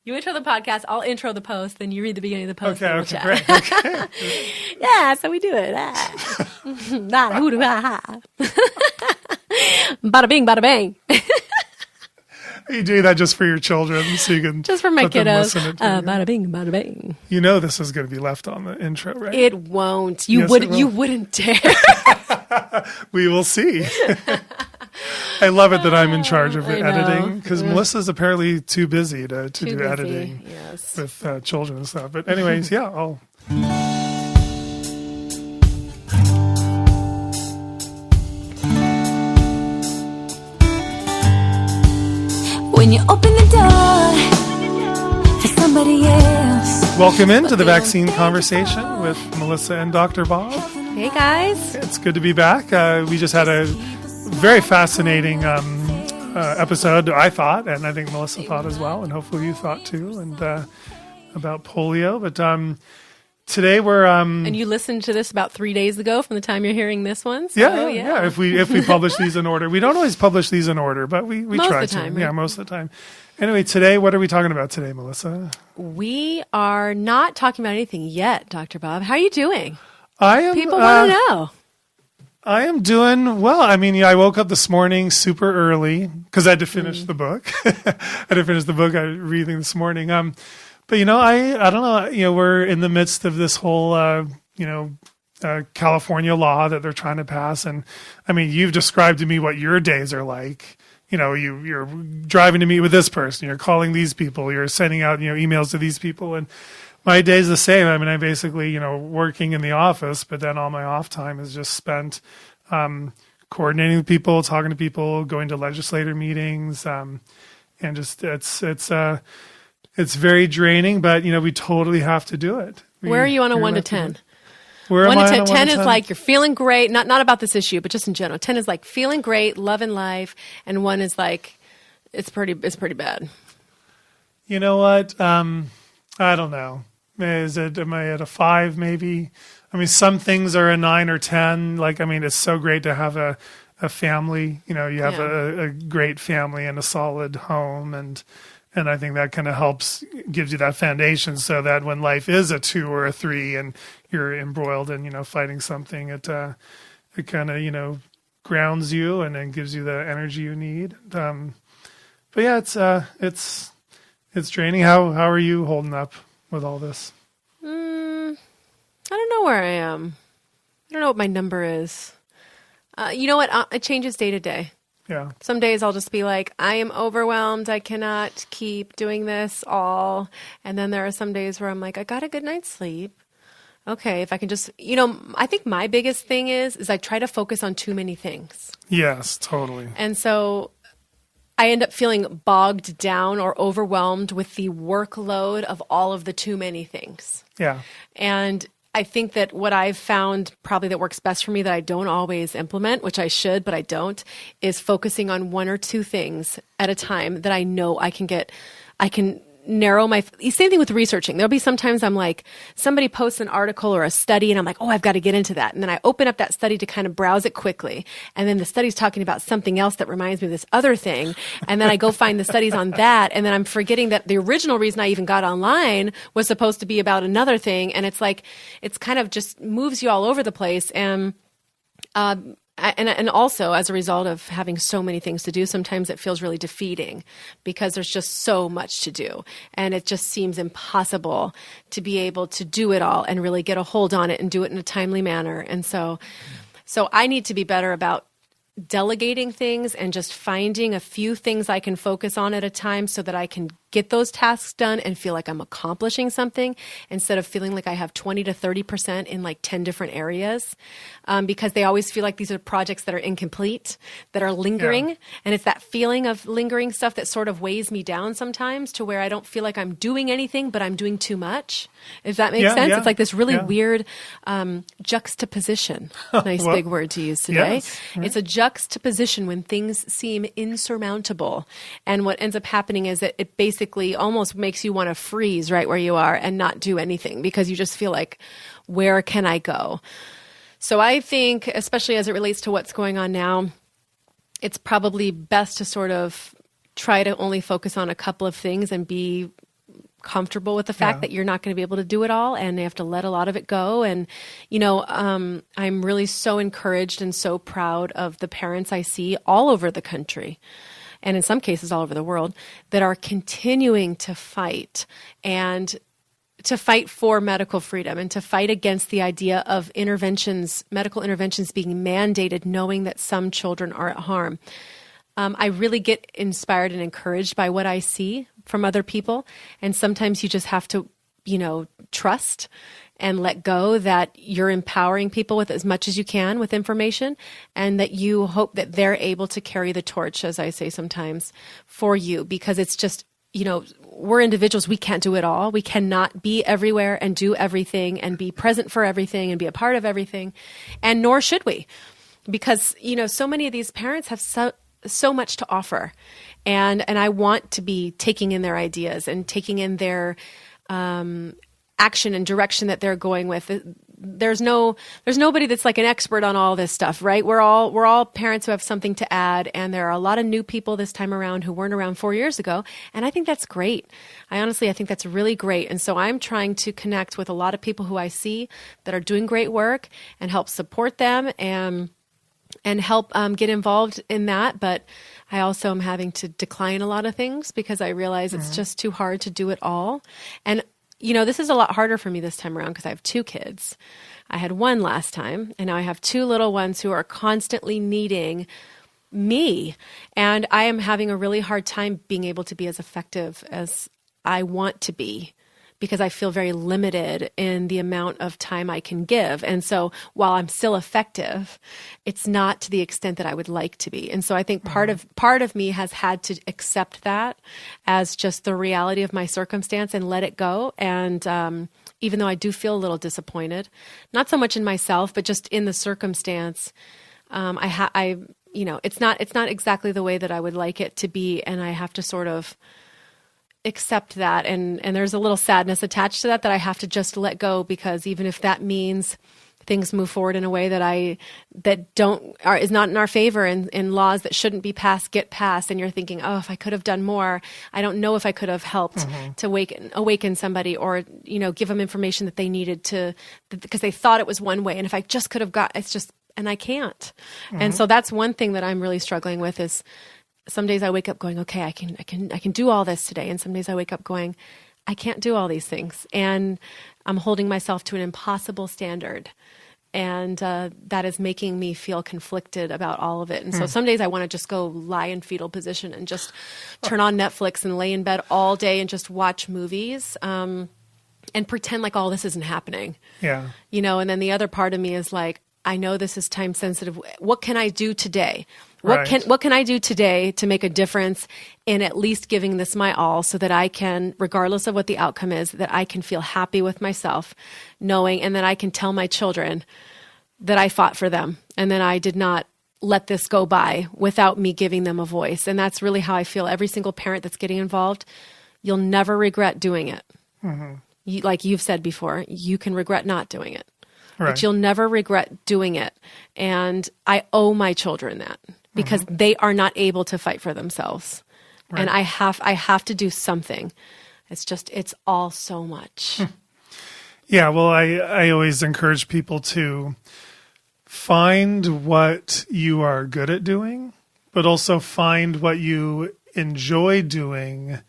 You intro the podcast, I'll intro the post, then you read the beginning of the post. Okay, great. Okay. Yeah, so we do it. Bada bing, bada bang. You do that just for your children, so you can just for my let them kiddos. listen to you. Bada bing, bada bang. You know this is going to be left on the intro, right? It won't. You Yes, would. it will. You wouldn't dare. We will see. I love it that I'm in charge of I know. editing because Melissa's apparently too busy to do busy, editing yes. with children and stuff. But anyways, yeah, I'll. When you open the door for somebody else. Welcome into the vaccine conversation with Melissa and Dr. Bob. Hey guys. It's good to be back. We just had a very fascinating episode, I thought, and I think Melissa thought as well, and hopefully you thought too, and about polio. But today we're And you listened to this about 3 days ago from the time you're hearing this one. So, yeah. If we publish these in order, we don't always publish these in order, but we Most try of the time, to. right? Yeah, most of the time. Anyway, today, what are we talking about today, Melissa? We are not talking about anything yet, Dr. Bob. How are you doing? I am. People want to know. I am doing well. I mean, I woke up this morning super early because I had to finish the book. I had to finish the book I was reading this morning. But I don't know. We're in the midst of this whole California law that they're trying to pass, and I mean, you've described to me what your days are like. You're driving to meet with this person, you're calling these people, you're sending out emails to these people, and my day's the same. I mean, I basically working in the office, but then all my off time is just spent coordinating with people, talking to people, going to legislator meetings, and just it's very draining. But we totally have to do it. Where are you on a 1 to 10? Where am 1 I to on 10? a 10 is 10? like you're feeling great, not about this issue, but just in general. 10 is like feeling great, loving life, and 1 is like it's pretty bad. You know what? I don't know. Am I at a 5 maybe? I mean, some things are a 9 or 10. Like, I mean, it's so great to have a family. You have a great family and a solid home, and I think that kind of helps, gives you that foundation so that when life is a 2 or a 3 and you're embroiled in, fighting something, it kind of, grounds you and then gives you the energy you need. But yeah, it's draining. How are you holding up with all this? I don't know where I am. I don't know what my number is. You know what? It changes day to day. Yeah. Some days I'll just be like, I am overwhelmed. I cannot keep doing this all. And then there are some days where I'm like, I got a good night's sleep. Okay, if I can just, I think my biggest thing is I try to focus on too many things. Yes, totally. And so I end up feeling bogged down or overwhelmed with the workload of all of the too many things. Yeah. And I think that what I've found probably that works best for me that I don't always implement, which I should, but I don't, is focusing on 1 or 2 things at a time that I know I can narrow my, same thing with researching. There'll be sometimes I'm like, somebody posts an article or a study and I'm like, oh, I've got to get into that. And then I open up that study to kind of browse it quickly. And then the study's talking about something else that reminds me of this other thing. And then I go find the studies on that. And then I'm forgetting that the original reason I even got online was supposed to be about another thing. And it's like, it's kind of just moves you all over the place. And also as a result of having so many things to do, sometimes it feels really defeating because there's just so much to do. And it just seems impossible to be able to do it all and really get a hold on it and do it in a timely manner. And so I need to be better about delegating things and just finding a few things I can focus on at a time so that I can get those tasks done and feel like I'm accomplishing something instead of feeling like I have 20 to 30% in like 10 different areas, because they always feel like these are projects that are incomplete, that are lingering. Yeah. And it's that feeling of lingering stuff that sort of weighs me down sometimes to where I don't feel like I'm doing anything, but I'm doing too much. If that makes sense. Yeah. It's like this really weird juxtaposition. Nice big word to use today. Yes. Right. It's a juxtaposition when things seem insurmountable. And what ends up happening is that it basically almost makes you want to freeze right where you are and not do anything because you just feel like, where can I go? So I think, especially as it relates to what's going on now, it's probably best to sort of try to only focus on a couple of things and be comfortable with the fact that you're not going to be able to do it all, and you have to let a lot of it go. And, I'm really so encouraged and so proud of the parents I see all over the country, and in some cases all over the world, that are continuing to fight and to fight for medical freedom and to fight against the idea of medical interventions being mandated, knowing that some children are at harm. I really get inspired and encouraged by what I see from other people. And sometimes you just have to, trust and let go that you're empowering people with as much as you can with information, and that you hope that they're able to carry the torch, as I say sometimes, for you, because it's just, we're individuals. We can't do it all. We cannot be everywhere and do everything and be present for everything and be a part of everything. And nor should we, because, so many of these parents have so much to offer. And I want to be taking in their ideas and taking in their action and direction that they're going with. There's nobody that's like an expert on all this stuff, right? We're all parents who have something to add, and there are a lot of new people this time around who weren't around 4 years ago, and I think that's great. I think that's really great. And so I'm trying to connect with a lot of people who I see that are doing great work and help support them and help get involved in that. But I also am having to decline a lot of things because I realize it's just too hard to do it all. And, this is a lot harder for me this time around because I have 2 kids. I had 1 last time, and now I have 2 little ones who are constantly needing me. And I am having a really hard time being able to be as effective as I want to be, because I feel very limited in the amount of time I can give. And so while I'm still effective, it's not to the extent that I would like to be. And so I think part of me has had to accept that as just the reality of my circumstance and let it go. And even though I do feel a little disappointed, not so much in myself, but just in the circumstance, it's not exactly the way that I would like it to be. And I have to sort of accept that, and there's a little sadness attached to that I have to just let go, because even if that means things move forward in a way that is not in our favor, and laws that shouldn't be passed get passed, and you're thinking, oh, if I could have done more, I don't know if I could have helped to awaken somebody, or give them information that they needed because they thought it was one way, and if I just could have and I can't. And so that's one thing that I'm really struggling with is, some days I wake up going, okay, I can do all this today. And some days I wake up going, I can't do all these things. And I'm holding myself to an impossible standard. And that is making me feel conflicted about all of it. And so some days I want to just go lie in fetal position and just turn on Netflix and lay in bed all day and just watch movies and pretend like all this isn't happening. Yeah. And then the other part of me is like, I know this is time sensitive. What can I do today? What can I do today to make a difference in at least giving this my all, so that I can, regardless of what the outcome is, that I can feel happy with myself, knowing, and that I can tell my children that I fought for them and that I did not let this go by without me giving them a voice. And that's really how I feel. Every single parent that's getting involved, you'll never regret doing it. Like you've said before, you can regret not doing it. Right. But you'll never regret doing it. And I owe my children that, because they are not able to fight for themselves. Right. And I have to do something. It's all so much. Yeah, well, I always encourage people to find what you are good at doing, but also find what you enjoy doing.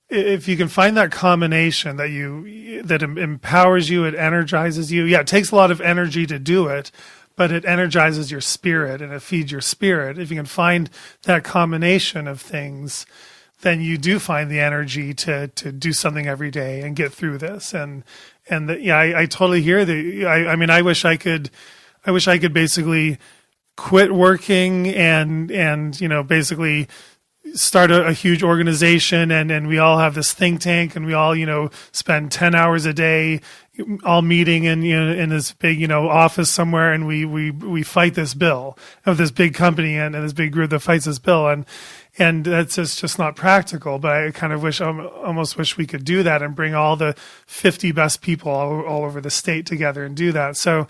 If you can find that combination that empowers you, it energizes you. Yeah, it takes a lot of energy to do it, but it energizes your spirit and it feeds your spirit. If you can find that combination of things, then you do find the energy to do something every day and get through this. I totally hear that. I mean, I wish I could basically quit working and basically start a huge organization and we all have this think tank and we all, spend 10 hours a day all meeting in this big, office somewhere, and we fight this bill of this big company and this big group that fights this bill. And that's just not practical, but I kind of almost wish we could do that and bring all the 50 best people all over the state together and do that. So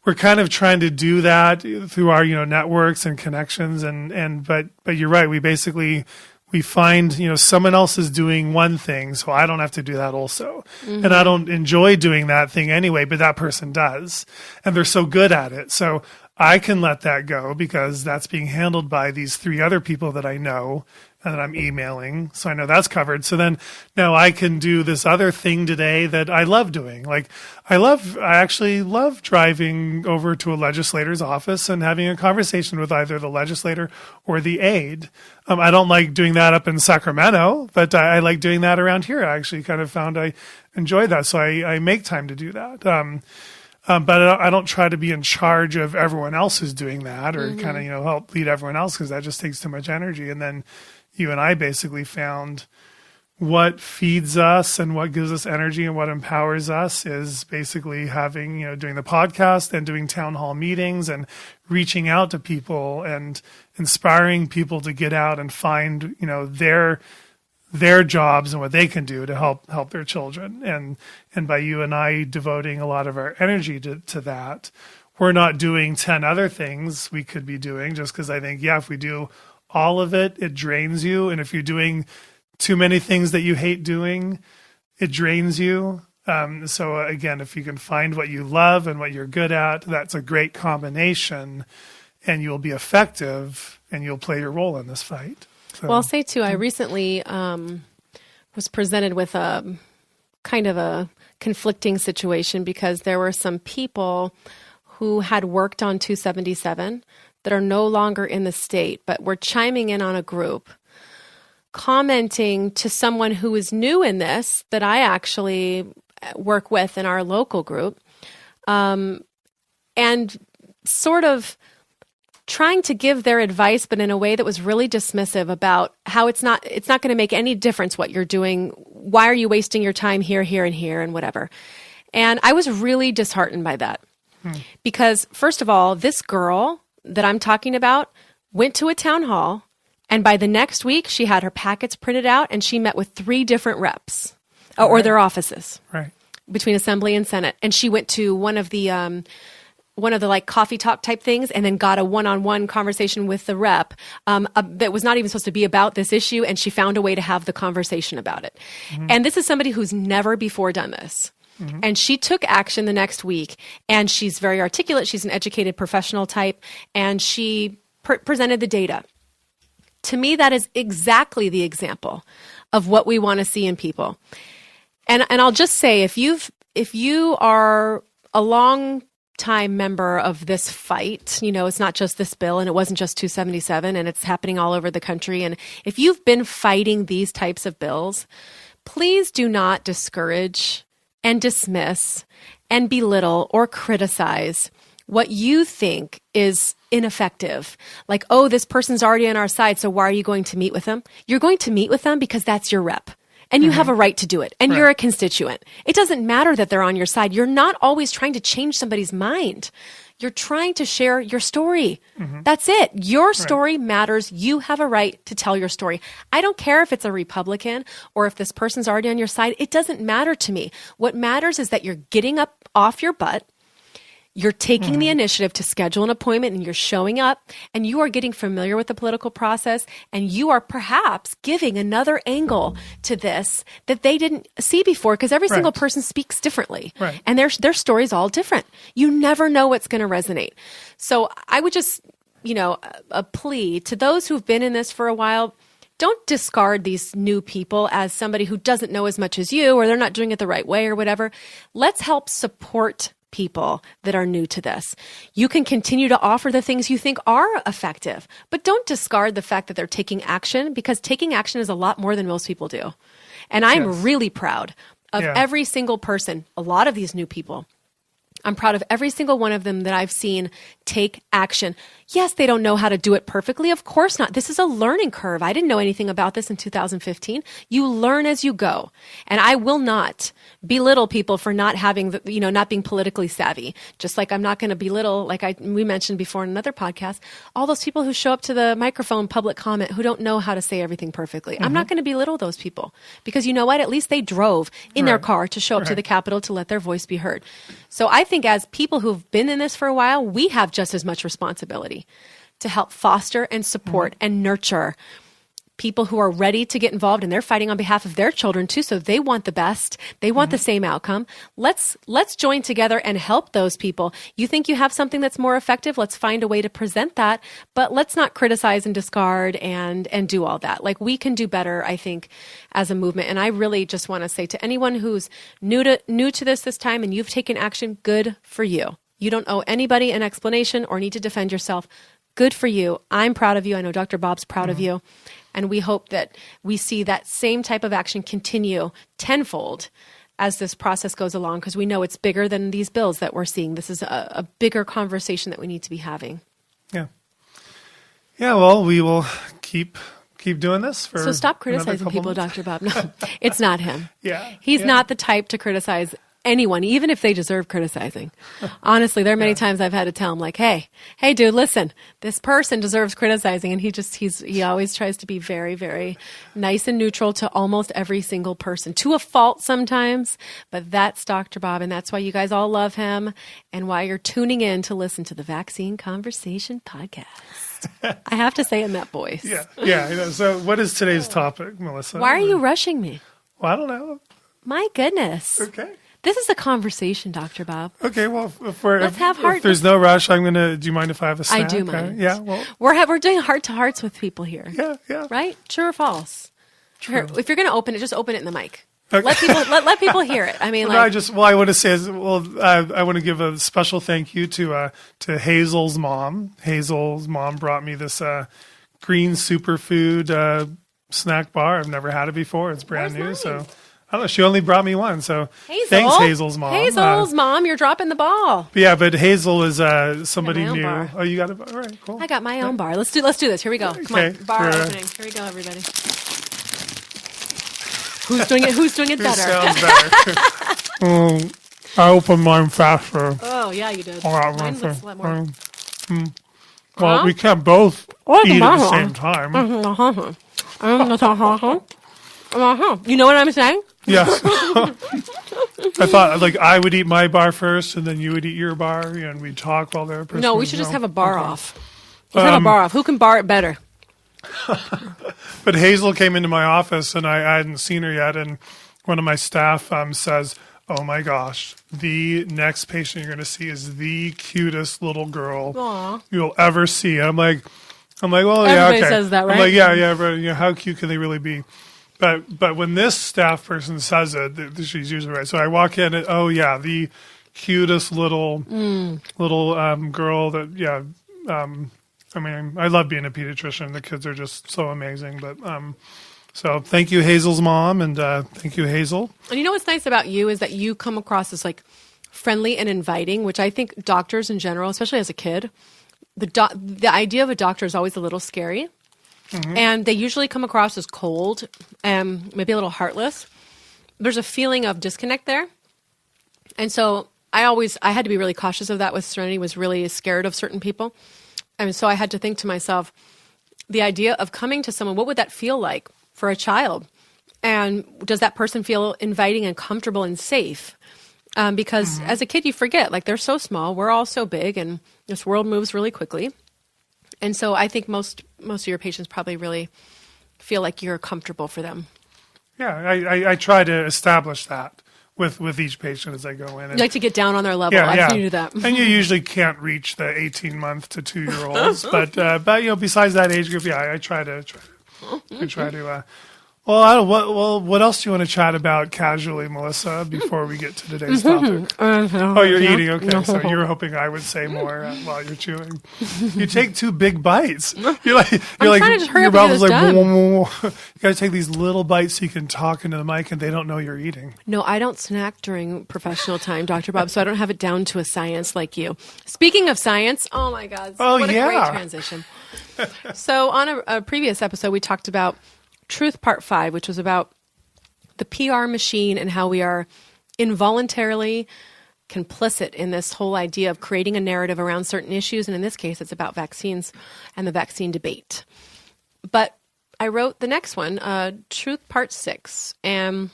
we're kind of trying to do that through our, networks and connections but you're right. We we find, someone else is doing one thing, so I don't have to do that also. Mm-hmm. And I don't enjoy doing that thing anyway, but that person does. And they're so good at it. So I can let that go because that's being handled by these 3 other people that I know and that I'm emailing. So I know that's covered. So then now I can do this other thing today that I love doing. Like I actually love driving over to a legislator's office and having a conversation with either the legislator or the aide. I don't like doing that up in Sacramento, but I like doing that around here. I actually kind of found I enjoy that. So I make time to do that. But I don't try to be in charge of everyone else who's doing that or kind of, help lead everyone else because that just takes too much energy. And then you and I basically found what feeds us and what gives us energy and what empowers us is basically having, doing the podcast and doing town hall meetings and reaching out to people and inspiring people to get out and find, their jobs and what they can do to help their children. And by you and I devoting a lot of our energy to that, we're not doing 10 other things we could be doing just because I think, if we do all of it, it drains you. And if you're doing too many things that you hate doing, it drains you. So again, if you can find what you love and what you're good at, that's a great combination and you'll be effective and you'll play your role in this fight. So. Well, I'll say too, I recently was presented with a kind of a conflicting situation because there were some people who had worked on 277 that are no longer in the state, but were chiming in on a group, commenting to someone who is new in this that I actually work with in our local group, and sort of trying to give their advice, but in a way that was really dismissive about how it's not going to make any difference what you're doing. Why are you wasting your time here, and here, and whatever? And I was really disheartened by that because, first of all, this girl that I'm talking about went to a town hall, and by the next week, she had her packets printed out, and she met with 3 different reps or their offices between Assembly and Senate. And she went to one of the like coffee talk type things, and then got a one-on-one conversation with the rep that was not even supposed to be about this issue, and she found a way to have the conversation about it. Mm-hmm. And this is somebody who's never before done this. Mm-hmm. And she took action the next week, and she's very articulate. She's an educated professional type, and she presented the data. To me, that is exactly the example of what we want to see in people. And I'll just say, if you are a long time member of this fight, it's not just this bill, and it wasn't just 277, and it's happening all over the country. And if you've been fighting these types of bills, please do not discourage and dismiss and belittle or criticize what you think is ineffective. Like, oh, this person's already on our side, so why are you going to meet with them? You're going to meet with them because that's your rep. And you have a right to do it. And you're a constituent. It doesn't matter that they're on your side. You're not always trying to change somebody's mind. You're trying to share your story. Mm-hmm. That's it. Your story matters. You have a right to tell your story. I don't care if it's a Republican or if this person's already on your side. It doesn't matter to me. What matters is that you're getting up off your butt. You're taking the initiative to schedule an appointment, and you're showing up, and you are getting familiar with the political process, and you are perhaps giving another angle to this that they didn't see before, because every single person speaks differently, and their story's all different. You never know what's going to resonate. So I would just, a plea to those who've been in this for a while: don't discard these new people as somebody who doesn't know as much as you, or they're not doing it the right way or whatever. Let's help support people that are new to this. You can continue to offer the things you think are effective, but don't discard the fact that they're taking action, because taking action is a lot more than most people do. And I'm really proud of every single person, a lot of these new people. I'm proud of every single one of them that I've seen take action. Yes, they don't know how to do it perfectly. Of course not. This is a learning curve. I didn't know anything about this in 2015. You learn as you go. And I will not belittle people for not having, not being politically savvy. Just like I'm not going to belittle, like we mentioned before in another podcast, all those people who show up to the microphone public comment who don't know how to say everything perfectly. I'm not going to belittle those people, because you know what? At least they drove in their car to show up to the Capitol to let their voice be heard. So I think as people who've been in this for a while, we have just as much responsibility to help foster and support and nurture people who are ready to get involved, and they're fighting on behalf of their children too. So they want the best. They want the same outcome. Let's join together and help those people. You think you have something that's more effective? Let's find a way to present that, but let's not criticize and discard and do all that. Like, we can do better, I think, as a movement. And I really just want to say to anyone who's new to this time, and you've taken action, good for you. You don't owe anybody an explanation or need to defend yourself. Good for you. I'm proud of you. I know Dr. Bob's proud of you. And we hope that we see that same type of action continue tenfold as this process goes along, because we know it's bigger than these bills that we're seeing. This is a bigger conversation that we need to be having. Yeah. Yeah, well, we will keep doing this for So stop criticizing people, months. Dr. Bob. No, it's not him. Yeah. He's not the type to criticize anyone, even if they deserve criticizing. Honestly, there are many times I've had to tell him, like, hey, dude, listen, this person deserves criticizing. And he always tries to be very, very nice and neutral to almost every single person, to a fault sometimes. But that's Dr. Bob, and that's why you guys all love him and why you're tuning in to listen to the Vaccine Conversation podcast. I have to say in that voice. Yeah. So what is today's topic, Melissa? Why are you rushing me? Well, I don't know. My goodness. Okay. This is a conversation, Dr. Bob. Okay, well, if there's no rush, do you mind if I have a snack? I do mind. Yeah, well. We're doing heart-to-hearts with people here. Yeah. Right? True or false? True. If you're going to open it, just open it in the mic. Okay. Let people hear it. I mean, I want to say I want to give a special thank you to Hazel's mom. Hazel's mom brought me this green superfood snack bar. I've never had it before. It's brand new, so I don't know. She only brought me one, so thanks, Hazel's mom. Hazel's mom, you're dropping the ball. But Hazel is somebody new. Bar. Oh, you got a bar? All right, cool. I got my own bar. Let's do this. Here we go. Come on, bar opening. Here we go, everybody. Who's doing it better? Sounds better. I opened mine faster. Oh, yeah, you did. Mine was a lot more. Well, we can't both eat at the same time. You know what I'm saying? Yes. I thought I would eat my bar first, and then you would eat your bar, and we'd talk while the other person. No, we should just have a bar off. Just have a bar off. Who can bar it better? But Hazel came into my office, and I hadn't seen her yet, and one of my staff says, "Oh my gosh, the next patient you're going to see is the cutest little girl you'll ever see." And I'm like, well, yeah, okay. Everybody says that, right? I'm like, yeah, but how cute can they really be? But when this staff person says it, she's usually right. So I walk in and, the cutest little girl that, I mean, I love being a pediatrician. The kids are just so amazing. But so thank you, Hazel's mom, and thank you, Hazel. And you know what's nice about you is that you come across as like friendly and inviting, which I think doctors in general, especially as a kid, the idea of a doctor is always a little scary. Mm-hmm. And they usually come across as cold and maybe a little heartless. There's a feeling of disconnect there. And so I had to be really cautious of that with Serenity, was really scared of certain people. And so I had to think to myself, the idea of coming to someone, what would that feel like for a child? And does that person feel inviting and comfortable and safe? Because as a kid, you forget, they're so small, we're all so big, and this world moves really quickly. And so I think most of your patients probably really feel like you're comfortable for them. Yeah, I try to establish that with each patient as I go in. You like to get down on their level. I've seen you do that. And you usually can't reach the 18-month to 2-year-olds, but besides that age group, I try to. What else do you want to chat about casually, Melissa, before we get to today's topic? Oh, you're eating. Okay, so you're hoping I would say more while you're chewing. You take 2 big bites. You're trying to just hurry up and get this done. You got to take these little bites so you can talk into the mic, and they don't know you're eating. No, I don't snack during professional time, Dr. Bob, so I don't have it down to a science like you. Speaking of science, oh my God, what a great transition. So on a previous episode, we talked about Truth Part 5, which was about the PR machine and how we are involuntarily complicit in this whole idea of creating a narrative around certain issues. And in this case, it's about vaccines and the vaccine debate. But I wrote the next one, Truth Part 6. And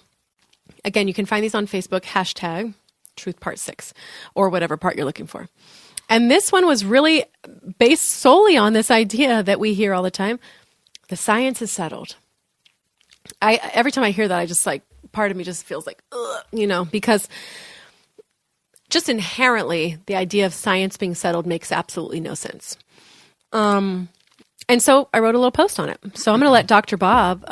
again, you can find these on Facebook, hashtag Truth Part 6, or whatever part you're looking for. And this one was really based solely on this idea that we hear all the time. The science is settled. every time I hear that, I just like, part of me just feels like, ugh, because just inherently the idea of science being settled makes absolutely no sense. And so I wrote a little post on it. So I'm going to let Dr. Bob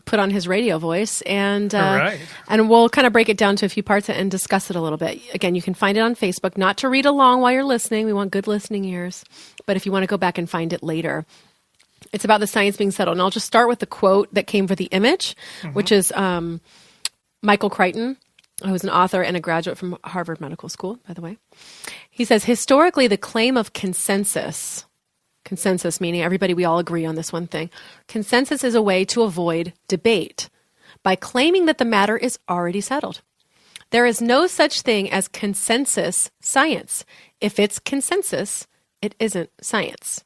put on his radio voice, and and we'll kind of break it down to a few parts and discuss it a little bit. Again, you can find it on Facebook, not to read along while you're listening. We want good listening ears. But if you want to go back and find it later, it's about the science being settled. And I'll just start with the quote that came for the image, which is Michael Crichton, who's an author and a graduate from Harvard Medical School, by the way. He says, historically, the claim of consensus meaning everybody, we all agree on this one thing. Consensus is a way to avoid debate by claiming that the matter is already settled. There is no such thing as consensus science. If it's consensus, it isn't science.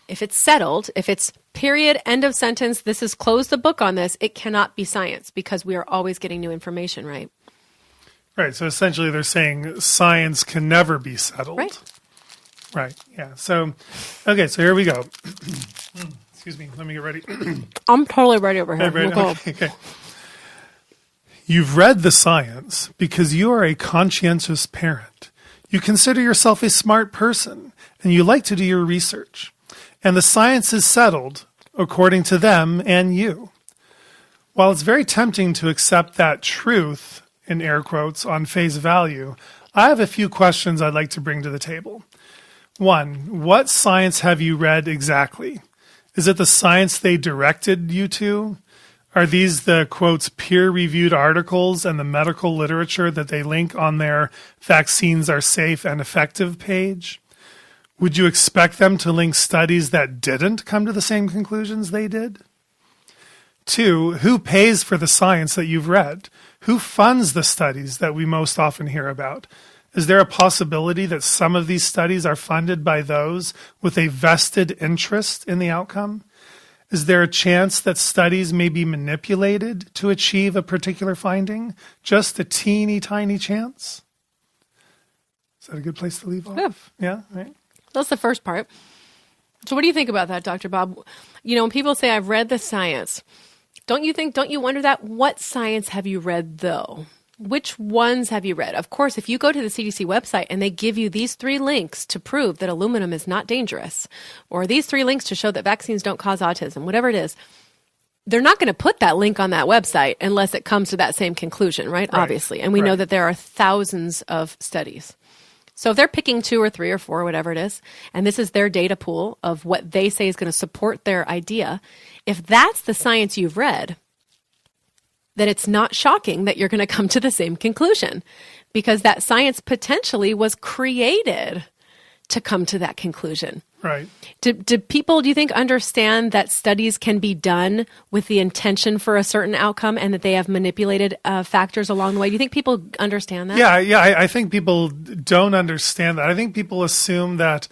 If it's settled, if it's period, end of sentence, this is close the book on this, it cannot be science because we are always getting new information, right? Right. So essentially they're saying science can never be settled. Right. Right. Yeah. So, okay. So here we go. Excuse me. Let me get ready. I'm totally ready over here. Ready? We'll Okay. You've read the science because you are a conscientious parent. You consider yourself a smart person and you like to do your research. And the science is settled according to them and you. While it's very tempting to accept that truth, in air quotes, on face value, I have a few questions I'd like to bring to the table. One, what science have you read exactly? Is it the science they directed you to? Are these the, quotes, peer-reviewed articles and the medical literature that they link on their vaccines are safe and effective page? Would you expect them to link studies that didn't come to the same conclusions they did? Two, who pays for the science that you've read? Who funds the studies that we most often hear about? Is there a possibility that some of these studies are funded by those with a vested interest in the outcome? Is there a chance that studies may be manipulated to achieve a particular finding? Just a teeny tiny chance? Is that a good place to leave off? Yeah, right. That's the first part. So what do you think about that, Dr. Bob? When people say, I've read the science, don't you wonder that? What science have you read, though? Which ones have you read? Of course, if you go to the CDC website and they give you these 3 links to prove that aluminum is not dangerous, or these 3 links to show that vaccines don't cause autism, whatever it is, they're not going to put that link on that website unless it comes to that same conclusion, right? Obviously. And we know that there are thousands of studies. So if they're picking 2 or 3 or 4, whatever it is, and this is their data pool of what they say is going to support their idea, if that's the science you've read, then it's not shocking that you're going to come to the same conclusion, because that science potentially was created to come to that conclusion. Right. Do people, do you think, understand that studies can be done with the intention for a certain outcome and that they have manipulated factors along the way? Do you think people understand that? Yeah. I think people don't understand that. I think people assume that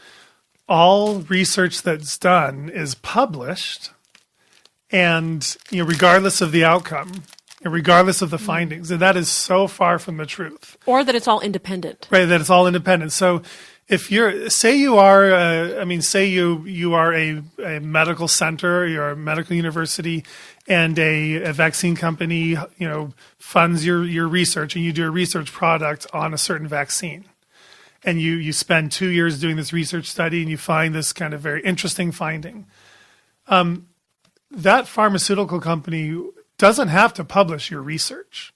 all research that's done is published, and regardless of the outcome, regardless of the findings, and that is so far from the truth. Or that it's all independent. Right, that it's all independent. So if you are a medical center, you're a medical university, and a vaccine company, funds your research, and you do a research product on a certain vaccine, and you spend 2 years doing this research study, and you find this kind of very interesting finding. That pharmaceutical company doesn't have to publish your research.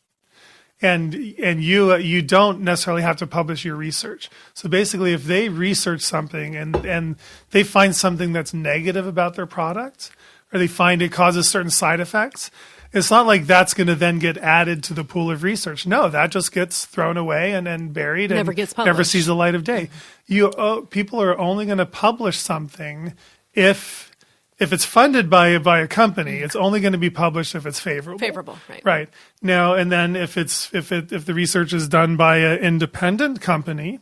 And you don't necessarily have to publish your research. So basically, if they research something and they find something that's negative about their product, or they find it causes certain side effects, it's not like that's going to then get added to the pool of research. No, that just gets thrown away and buried and never sees the light of day. People are only going to publish something if it's funded by a company. It's only going to be published if it's favorable. Favorable, right? Right. Now, and then if the research is done by an independent company,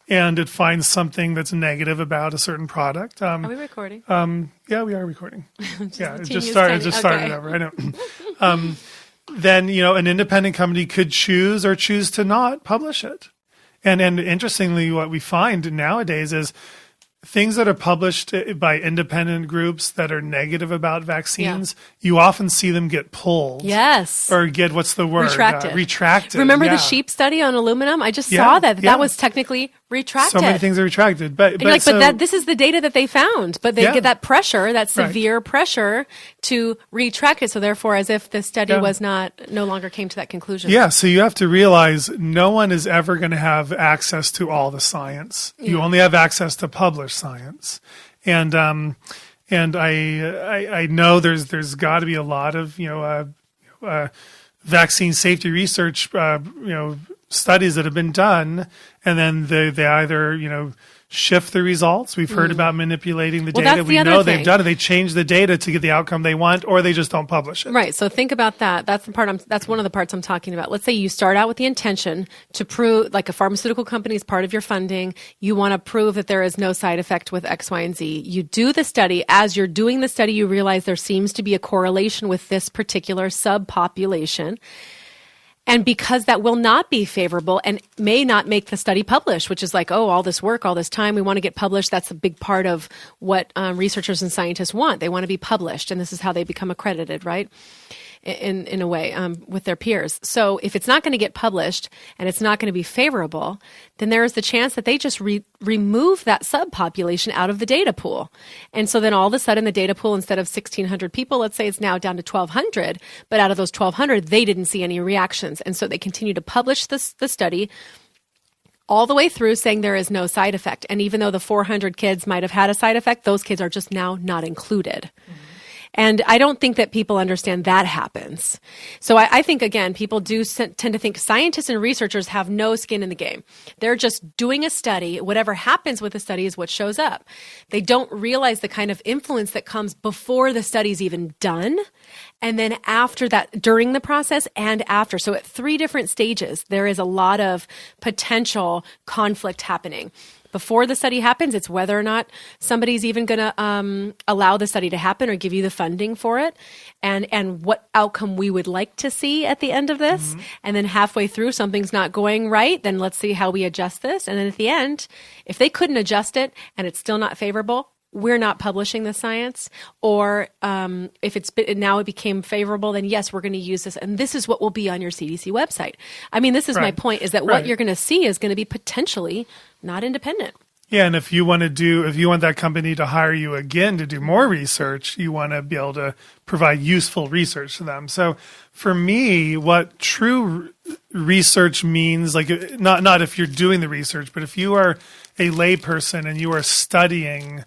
and it finds something that's negative about a certain product. Are we recording? Yeah, we are recording. Yeah, it just started over. I know. Then an independent company could choose to not publish it. And interestingly, what we find nowadays is things that are published by independent groups that are negative about vaccines, you often see them get pulled. Yes. Or get, what's the word? Retracted. Remember the sheep study on aluminum? I just saw that. That was technically retracted. So many things are retracted. But this is the data that they found. But they get that pressure, that severe pressure to retract it. So therefore, as if the study was no longer came to that conclusion. Yeah. So you have to realize no one is ever going to have access to all the science. You only have access to published science. And I know there's got to be a lot of, vaccine safety research, studies that have been done, and then they either, shift the results. We've heard about manipulating the data. We know they've done it. They change the data to get the outcome they want, or they just don't publish it. Right. So think about that. That's one of the parts I'm talking about. Let's say you start out with the intention to prove, like a pharmaceutical company is part of your funding. You want to prove that there is no side effect with X, Y, and Z. You do the study. As you're doing the study, you realize there seems to be a correlation with this particular subpopulation. And because that will not be favorable and may not make the study published, which is like, all this work, all this time, we want to get published. That's a big part of what researchers and scientists want. They want to be published, and this is how they become accredited, right? In a way, with their peers. So if it's not going to get published and it's not going to be favorable, then there is the chance that they just remove that subpopulation out of the data pool. And so then all of a sudden the data pool, instead of 1,600 people, let's say it's now down to 1,200, but out of those 1,200, they didn't see any reactions. And so they continue to publish the study all the way through saying there is no side effect. And even though the 400 kids might have had a side effect, those kids are just now not included. Mm-hmm. And I don't think that people understand that happens. So I think, again, people do tend to think scientists and researchers have no skin in the game. They're just doing a study. Whatever happens with the study is what shows up. They don't realize the kind of influence that comes before the study's even done, and then after that, during the process and after. So at 3 different stages, there is a lot of potential conflict happening. Before the study happens, it's whether or not somebody's even going to allow the study to happen or give you the funding for it, and what outcome we would like to see at the end of this. Mm-hmm. And then halfway through, something's not going right, then let's see how we adjust this. And then at the end, if they couldn't adjust it and it's still not favorable, we're not publishing the science. Or if now it became favorable, then yes, we're going to use this. And this is what will be on your CDC website. I mean, this is my point, is that what you're going to see is going to be potentially not independent. Yeah, and if you want that company to hire you again to do more research, you want to be able to provide useful research to them. So for me, what true research means, like not if you're doing the research, but if you are a layperson and you are studying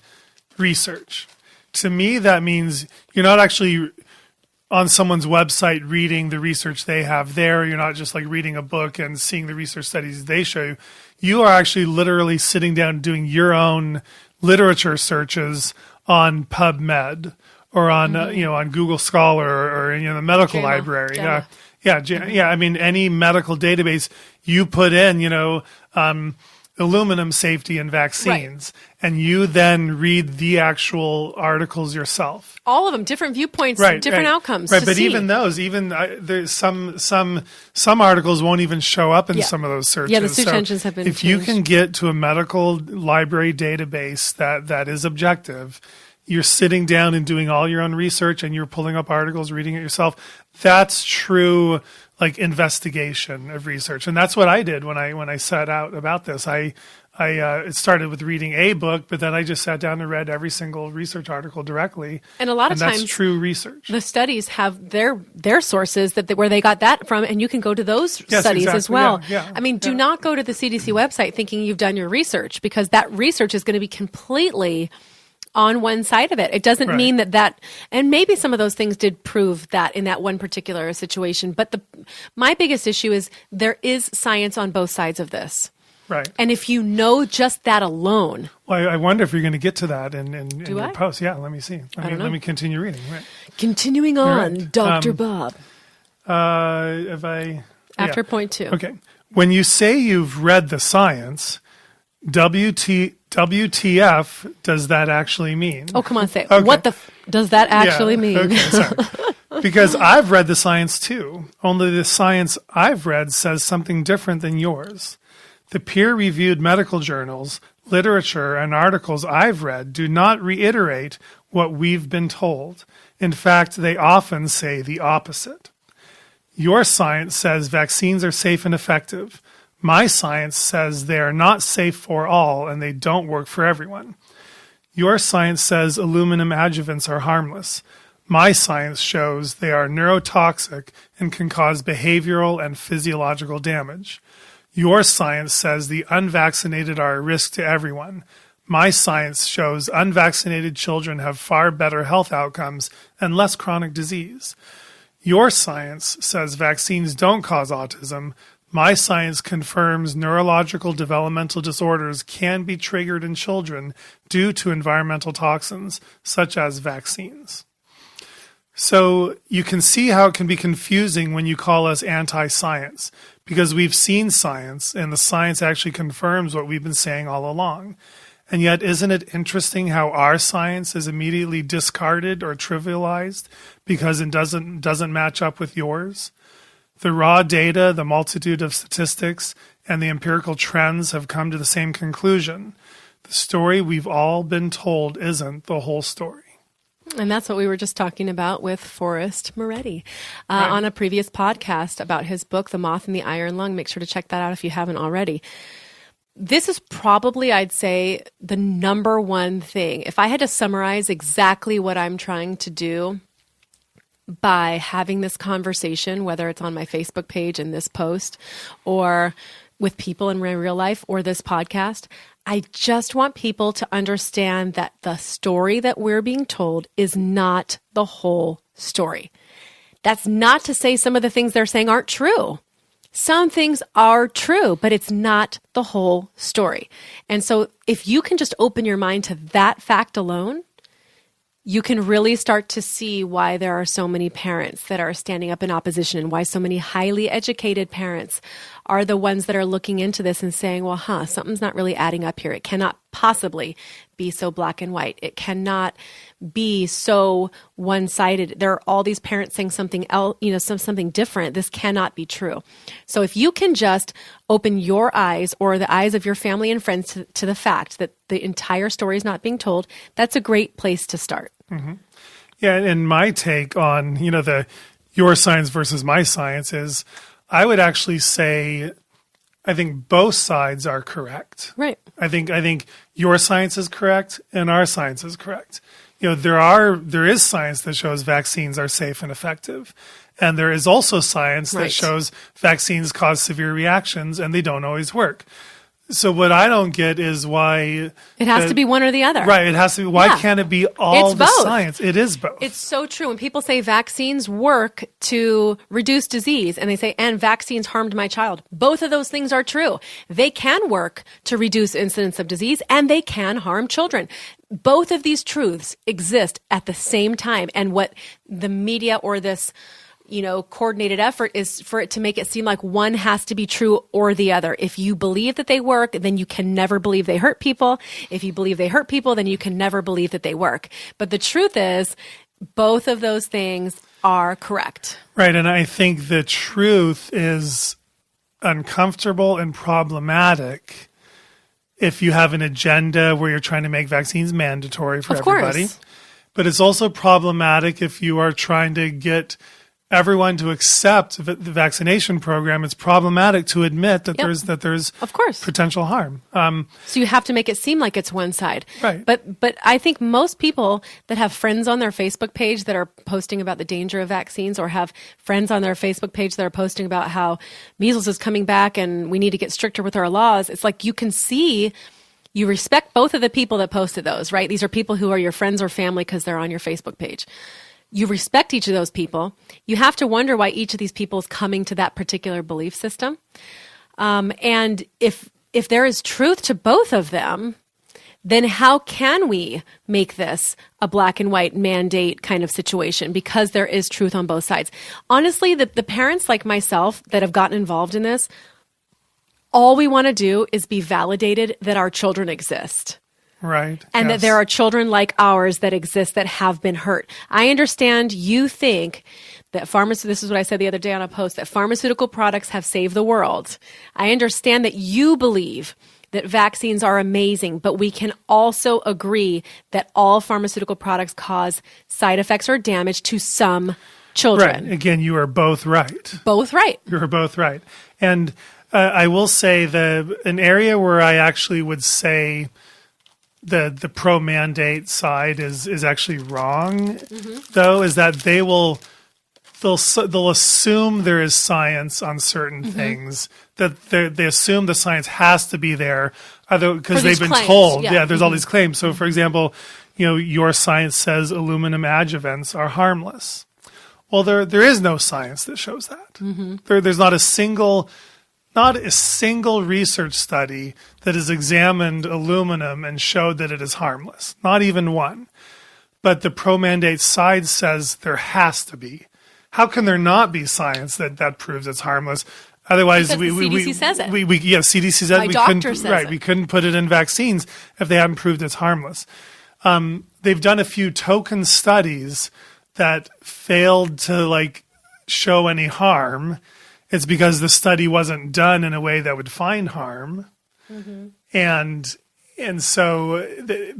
research, to me that means you're not actually on someone's website reading the research they have there. You're not just like reading a book and seeing the research studies they show you. You are actually literally sitting down and doing your own literature searches on PubMed or on on Google Scholar or the medical library. Yeah. I mean, any medical database you put in, aluminum safety and vaccines, and you then read the actual articles yourself. All of them, different viewpoints, different outcomes. Right, but see. Even those, there's some articles won't even show up in some of those searches. Yeah, the search engines have been If changed. you can get to a medical library database that is objective, you're sitting down and doing all your own research, and you're pulling up articles, reading it yourself. That's true, like, investigation of research, and that's what I did when I set out about this. It started with reading a book, but then I just sat down and read every single research article directly. And a lot of times, that's true research. The studies have their sources where they got that from, and you can go to those studies as well. Yeah, I mean, do not go to the CDC website thinking you've done your research, because that research is going to be completely on one side of it. It doesn't mean that, and maybe some of those things did prove that in that one particular situation. But my biggest issue is there is science on both sides of this. Right. And if you know just that alone. Well, I wonder if you're going to get to that in your I? post. Yeah, let me see. Let me continue reading. Right. Continuing on, Dr. Bob. After point 2. Okay. When you say you've read the science, WTF does that actually mean? Oh, come on, say it. Okay. What does that actually mean? Okay, sorry. Because I've read the science too, only the science I've read says something different than yours. The peer-reviewed medical journals, literature, and articles I've read do not reiterate what we've been told. In fact, they often say the opposite. Your science says vaccines are safe and effective. My science says they are not safe for all and they don't work for everyone. Your science says aluminum adjuvants are harmless. My science shows they are neurotoxic and can cause behavioral and physiological damage. Your science says the unvaccinated are a risk to everyone. My science shows unvaccinated children have far better health outcomes and less chronic disease. Your science says vaccines don't cause autism. My science confirms neurological developmental disorders can be triggered in children due to environmental toxins, such as vaccines. So you can see how it can be confusing when you call us anti-science, because we've seen science, and the science actually confirms what we've been saying all along. And yet, isn't it interesting how our science is immediately discarded or trivialized because it doesn't match up with yours? The raw data, the multitude of statistics, and the empirical trends have come to the same conclusion. The story we've all been told isn't the whole story. And that's what we were just talking about with Forrest Moretti on a previous podcast about his book, The Moth and the Iron Lung. Make sure to check that out if you haven't already. This is probably, I'd say, the number one thing. If I had to summarize exactly what I'm trying to do by having this conversation, whether it's on my Facebook page in this post or with people in my real life or this podcast, I just want people to understand that the story that we're being told is not the whole story. That's not to say some of the things they're saying aren't true. Some things are true, but it's not the whole story. And so if you can just open your mind to that fact alone, you can really start to see why there are so many parents that are standing up in opposition and why so many highly educated parents are the ones that are looking into this and saying, well, something's not really adding up here. It cannot possibly be so black and white. It cannot be so one-sided. There are all these parents saying something else, something different. This cannot be true. So if you can just open your eyes or the eyes of your family and friends to the fact that the entire story is not being told, that's a great place to start. Mm-hmm. Yeah, and my take on, the your science versus my science is, I would actually say, I think both sides are correct. Right. I think your science is correct and our science is correct. There is science that shows vaccines are safe and effective. And there is also science that shows vaccines cause severe reactions and they don't always work. So what I don't get is why... It has to be one or the other. Right, it has to be. Why can't it be all the science? It is both. It's so true. When people say vaccines work to reduce disease, and they say, and vaccines harmed my child, both of those things are true. They can work to reduce incidence of disease, and they can harm children. Both of these truths exist at the same time. And what the media or this coordinated effort is for it to make it seem like one has to be true or the other. If you believe that they work, then you can never believe they hurt people. If you believe they hurt people, then you can never believe that they work. But the truth is, both of those things are correct. Right. And I think the truth is uncomfortable and problematic if you have an agenda where you're trying to make vaccines mandatory for everybody. But it's also problematic if you are trying to get everyone to accept the vaccination program. It's problematic to admit that there's of course potential harm. So you have to make it seem like it's one side. Right. But I think most people that have friends on their Facebook page that are posting about the danger of vaccines, or have friends on their Facebook page that are posting about how measles is coming back and we need to get stricter with our laws, it's like you can see you respect both of the people that posted those, right? These are people who are your friends or family because they're on your Facebook page. You respect each of those people. You have to wonder why each of these people is coming to that particular belief system. And if there is truth to both of them, then how can we make this a black and white mandate kind of situation? Because there is truth on both sides. Honestly, the parents like myself that have gotten involved in this, all we want to do is be validated that our children exist. Right. And that there are children like ours that exist that have been hurt. I understand you think that this is what I said the other day on a post, that pharmaceutical products have saved the world. I understand that you believe that vaccines are amazing, but we can also agree that all pharmaceutical products cause side effects or damage to some children. Right. Again, you are both right. Both right. You're both right. And I will say an area where I actually would say the pro-mandate side is actually wrong, though, is that they'll assume there is science on certain things, that they assume the science has to be there, because they've been told. Yeah, there's all these claims. So, for example, your science says aluminum adjuvants are harmless. Well, there is no science that shows that. There's not a single research study that has examined aluminum and showed that it is harmless. Not even one. But the pro-mandate side says there has to be. How can there not be science that proves it's harmless? Otherwise, because the CDC says it. CDC says it. My doctor says it. We couldn't put it in vaccines if they hadn't proved it's harmless. They've done a few token studies that failed to show any harm. It's because the study wasn't done in a way that would find harm. And so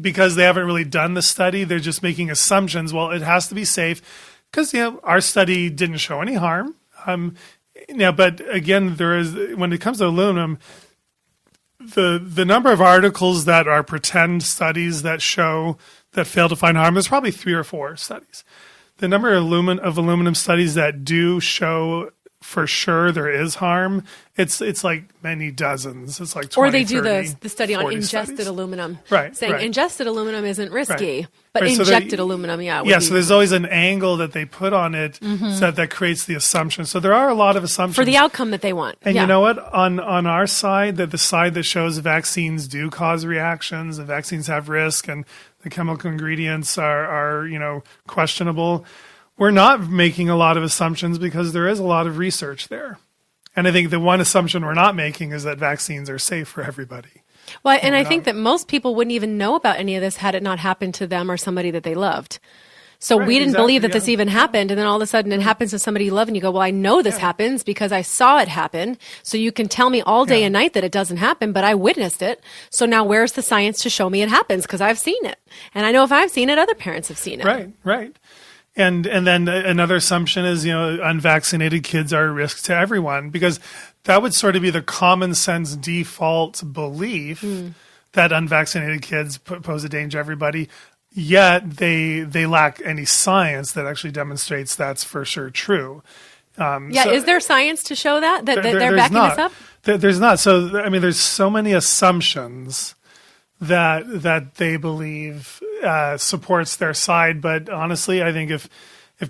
because they haven't really done the study, they're just making assumptions. Well, it has to be safe because our study didn't show any harm. But again, when it comes to aluminum, the number of articles that are pretend studies that fail to find harm, there's probably 3 or 4 studies. The number of aluminum studies that do show for sure there is harm, it's like many dozens. It's like 20, or they do 30, the study on ingested studies. Aluminum, right? Saying right. ingested aluminum isn't risky, right. but right. injected aluminum, So there's always an angle that they put on it, so that creates the assumption. So there are a lot of assumptions for the outcome that they want. And you know what? On our side, the side that shows vaccines do cause reactions, the vaccines have risk, and the chemical ingredients are questionable. We're not making a lot of assumptions because there is a lot of research there. And I think the one assumption we're not making is that vaccines are safe for everybody. Well, and I think that most people wouldn't even know about any of this had it not happened to them or somebody that they loved. So we didn't believe that this even happened. And then all of a sudden it happens to somebody you love and you go, well, I know this happens because I saw it happen. So you can tell me all day and night that it doesn't happen, but I witnessed it. So now where's the science to show me it happens? Because I've seen it. And I know if I've seen it, other parents have seen it. Right. And then another assumption is, unvaccinated kids are a risk to everyone, because that would sort of be the common sense default belief that unvaccinated kids pose a danger to everybody. Yet they lack any science that actually demonstrates that's for sure true. Is there science to show that they're backing this up? There's not. So there's so many assumptions that they believe supports their side. But honestly, I think if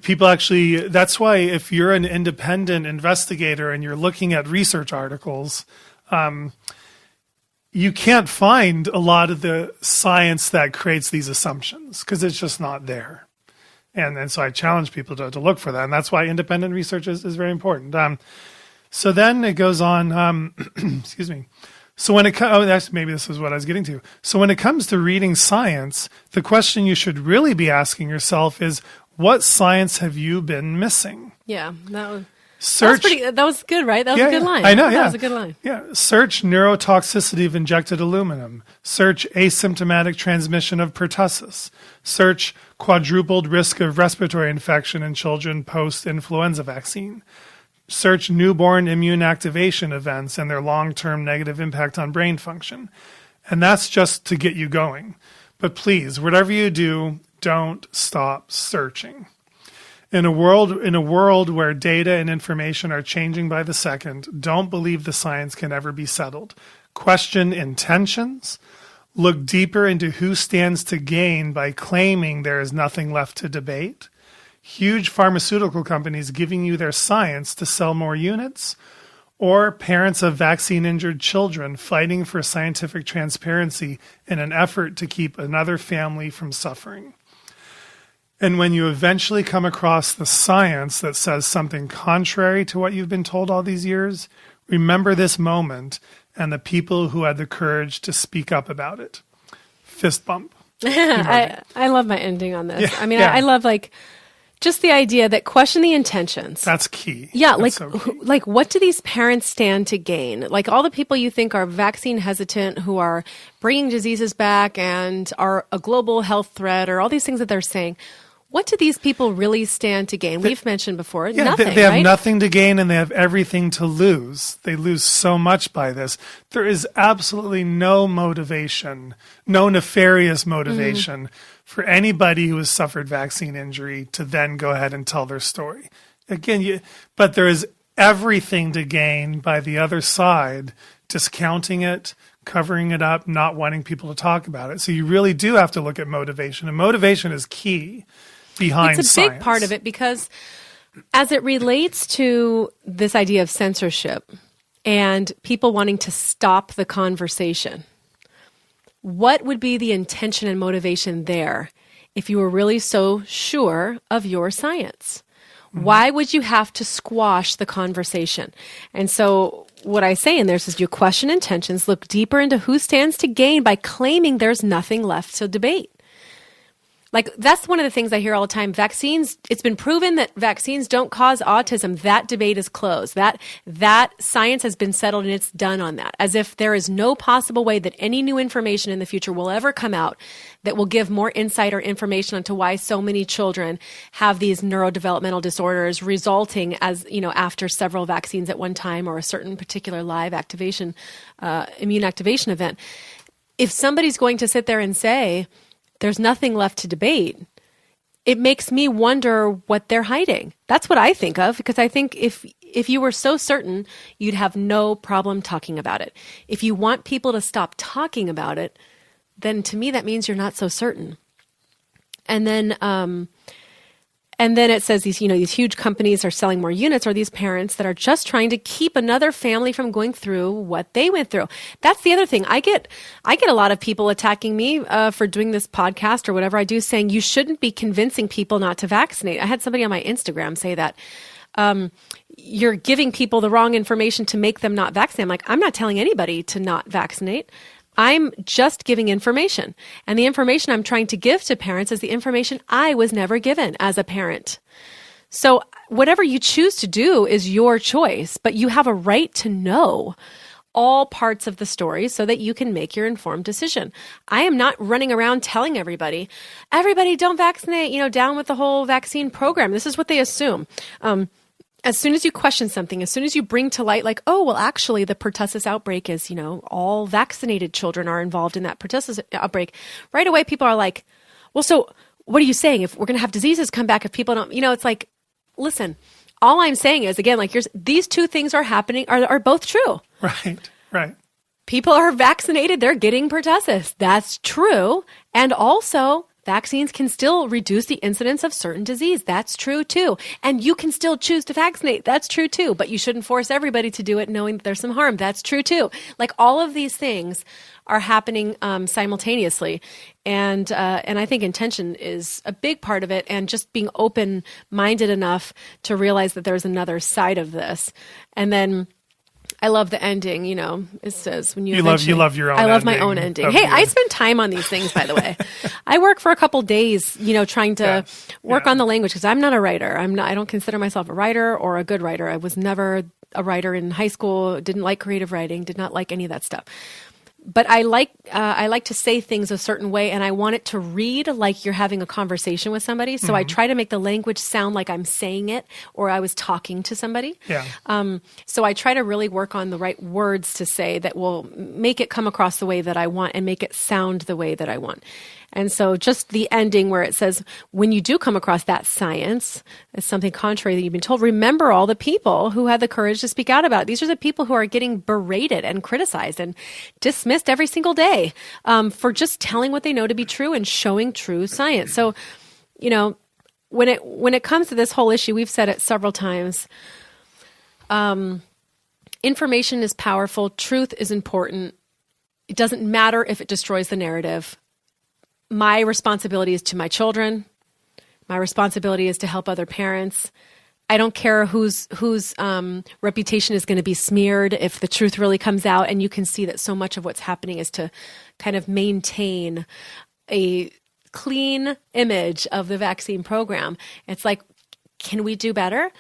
people actually, that's why if you're an independent investigator and you're looking at research articles, you can't find a lot of the science that creates these assumptions because it's just not there. And so I challenge people to look for that. And that's why independent research is very important. So then it goes on, excuse me. So when it comes, maybe this is what I was getting to. So when it comes to reading science, the question you should really be asking yourself is, what science have you been missing? Yeah, that was good, right? That was a good line. I know, That was a good line. Yeah. Search neurotoxicity of injected aluminum. Search asymptomatic transmission of pertussis. Search quadrupled risk of respiratory infection in children post-influenza vaccine. Search newborn immune activation events and their long-term negative impact on brain function. And that's just to get you going. But please, whatever you do, don't stop searching. In a world where data and information are changing by the second, don't believe the science can ever be settled. Question intentions. Look deeper into who stands to gain by claiming there is nothing left to debate. Huge pharmaceutical companies giving you their science to sell more units, or parents of vaccine-injured children fighting for scientific transparency in an effort to keep another family from suffering. And when you eventually come across the science that says something contrary to what you've been told all these years, remember this moment and the people who had the courage to speak up about it. fist bump. I love my ending on this. Yeah, I mean, yeah. I love like just the idea that question the intentions. That's key. Yeah, That's like so key. like what do these parents stand to gain? Like all the people you think are vaccine hesitant, who are bringing diseases back and are a global health threat, or all these things that they're saying. What do these people really stand to gain? We've mentioned before, Yeah, nothing, they have right? nothing to gain and they have everything to lose. They lose so much by this. There is absolutely no motivation, no nefarious motivation for anybody who has suffered vaccine injury to then go ahead and tell their story. Again, but there is everything to gain by the other side discounting it, covering it up, not wanting people to talk about it. So you really do have to look at motivation, and motivation is key behind It's a science. big part of it because as it relates to this idea of censorship and people wanting to stop the conversation, what would be the intention and motivation there if you were really so sure of your science? Why would you have to squash the conversation? And so what I say in there is you question intentions, look deeper into who stands to gain by claiming there's nothing left to debate. Like, that's one of the things I hear all the time. Vaccines, it's been proven that vaccines don't cause autism. That debate is closed. That science has been settled and it's done on that. As if there is no possible way that any new information in the future will ever come out that will give more insight or information onto why so many children have these neurodevelopmental disorders resulting as, after several vaccines at one time or a certain particular live activation, immune activation event. If somebody's going to sit there and say, there's nothing left to debate, it makes me wonder what they're hiding. That's what I think of, because I think if you were so certain, you'd have no problem talking about it. If you want people to stop talking about it, then to me that means you're not so certain. And then it says these huge companies are selling more units, or these parents that are just trying to keep another family from going through what they went through. That's the other thing. I get a lot of people attacking me for doing this podcast or whatever I do, saying you shouldn't be convincing people not to vaccinate. I had somebody on my Instagram say that. You're giving people the wrong information to make them not vaccinate. I'm like, I'm not telling anybody to not vaccinate. I'm just giving information. And the information I'm trying to give to parents is the information I was never given as a parent. So whatever you choose to do is your choice, but you have a right to know all parts of the story so that you can make your informed decision. I am not running around telling everybody don't vaccinate, down with the whole vaccine program. This is what they assume. As soon as you question something, as soon as you bring to light, like, oh, well, actually, the pertussis outbreak is, all vaccinated children are involved in that pertussis outbreak. Right away, people are like, well, so what are you saying? If we're going to have diseases come back, if people don't, it's like, listen, all I'm saying is, again, like, these two things are happening, are both true. Right. People are vaccinated, they're getting pertussis. That's true. And also, vaccines can still reduce the incidence of certain disease. That's true too. And you can still choose to vaccinate. That's true too. But you shouldn't force everybody to do it knowing that there's some harm. That's true too. Like, all of these things are happening simultaneously. And I think intention is a big part of it, and just being open-minded enough to realize that there's another side of this. And then I love the ending, it says when you love your own ending. I love my own ending. Hey, I spend time on these things, by the way. I work for a couple days, trying to work on the language, because I'm not a writer. I don't consider myself a writer or a good writer. I was never a writer in high school, didn't like creative writing, did not like any of that stuff. But I like to say things a certain way, and I want it to read like you're having a conversation with somebody. So I try to make the language sound like I'm saying it or I was talking to somebody. Yeah. So I try to really work on the right words to say that will make it come across the way that I want and make it sound the way that I want. And so just the ending where it says, when you do come across that science as something contrary that you've been told, remember all the people who had the courage to speak out about it. These are the people who are getting berated and criticized and dismissed every single day for just telling what they know to be true and showing true science. So, when it comes to this whole issue, we've said it several times, information is powerful. Truth is important. It doesn't matter if it destroys the narrative. My responsibility is to my children. My responsibility is to help other parents. I don't care whose reputation is going to be smeared if the truth really comes out. And you can see that so much of what's happening is to kind of maintain a clean image of the vaccine program. It's like, can we do better?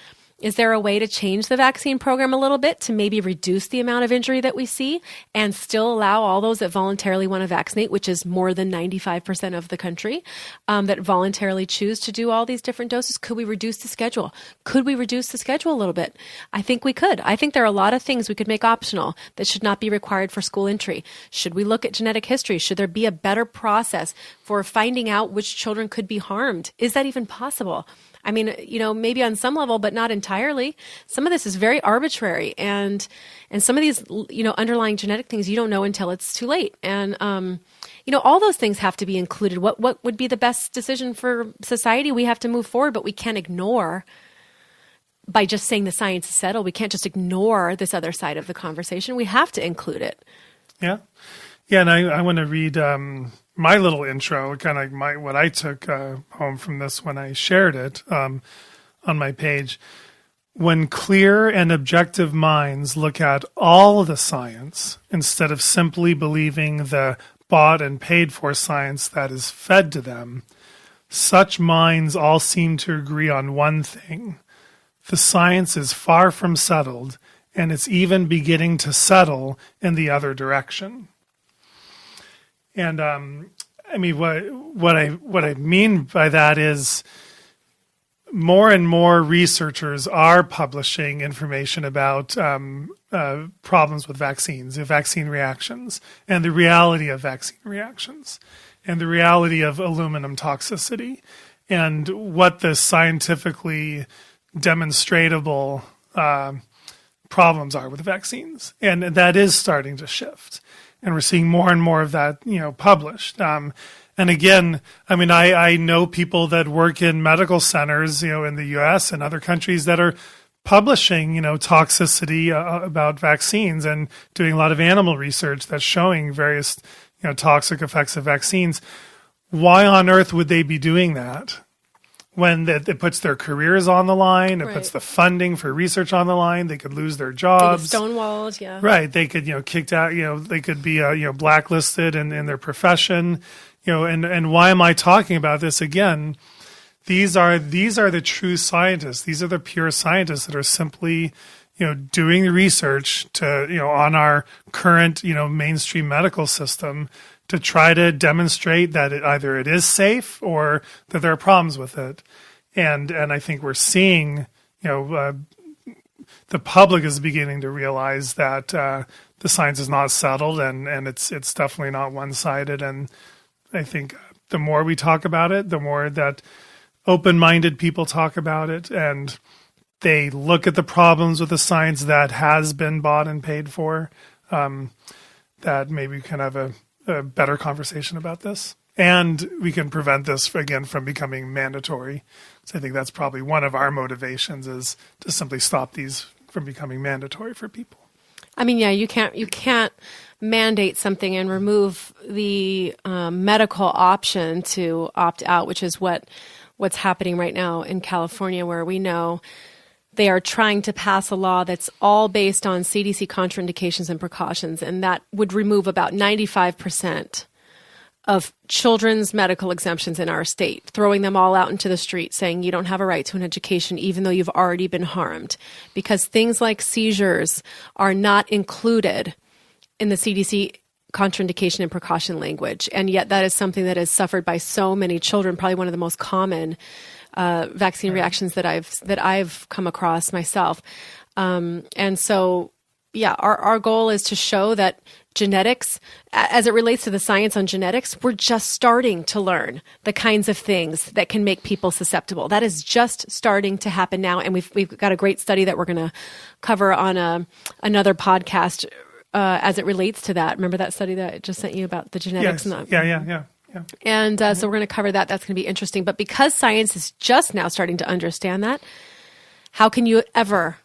Is there a way to change the vaccine program a little bit to maybe reduce the amount of injury that we see and still allow all those that voluntarily want to vaccinate, which is more than 95% of the country, that voluntarily choose to do all these different doses? Could we reduce the schedule? Could we reduce the schedule a little bit? I think we could. I think there are a lot of things we could make optional that should not be required for school entry. Should we look at genetic history? Should there be a better process for finding out which children could be harmed? Is that even possible? I mean, maybe on some level, but not entirely. Some of this is very arbitrary, and some of these, underlying genetic things you don't know until it's too late. And all those things have to be included. What would be the best decision for society? We have to move forward, but we can't ignore by just saying the science is settled. We can't just ignore this other side of the conversation. We have to include it. Yeah, and I want to read my little intro, kind of like what I took home from this when I shared it on my page. When clear and objective minds look at all the science instead of simply believing the bought and paid for science that is fed to them, such minds all seem to agree on one thing. The science is far from settled, and it's even beginning to settle in the other direction. And what I mean by that is more and more researchers are publishing information about problems with vaccines, vaccine reactions, and the reality of vaccine reactions, and the reality of aluminum toxicity, and what the scientifically demonstratable problems are with vaccines. And that is starting to shift. And we're seeing more and more of that, published. And again, I know people that work in medical centers, in the U.S. and other countries that are publishing, toxicity about vaccines and doing a lot of animal research that's showing various, toxic effects of vaccines. Why on earth would they be doing that? When it puts their careers on the line, it puts the funding for research on the line, they could lose their jobs. They get stonewalled, yeah. Right. They could, kicked out, they could be, blacklisted in their profession, and why am I talking about this again? These are the true scientists. These are the pure scientists that are simply, doing the research to, on our current, mainstream medical system to try to demonstrate that either it is safe or that there are problems with it. And I think we're seeing, the public is beginning to realize that the science is not settled and it's definitely not one-sided. And I think the more we talk about it, the more that open-minded people talk about it and they look at the problems with the science that has been bought and paid for, that maybe we can have a better conversation about this. And we can prevent this, again, from becoming mandatory. So I think that's probably one of our motivations is to simply stop these from becoming mandatory for people. You can't mandate something and remove the medical option to opt out, which is what's happening right now in California, where we know they are trying to pass a law that's all based on CDC contraindications and precautions, and that would remove about 95% of children's medical exemptions in our state, throwing them all out into the street, saying you don't have a right to an education even though you've already been harmed, because things like seizures are not included in the CDC contraindication and precaution language, and yet that is something that is suffered by so many children, probably one of the most common vaccine reactions that I've come across myself. And so, our goal is to show that genetics, as it relates to the science on genetics, we're just starting to learn the kinds of things that can make people susceptible. That is just starting to happen now. And we've got a great study that we're going to cover on another podcast as it relates to that. Remember that study that I just sent you about the genetics? Yes. Yeah. And so we're going to cover that. That's going to be interesting. But because science is just now starting to understand that, how can you ever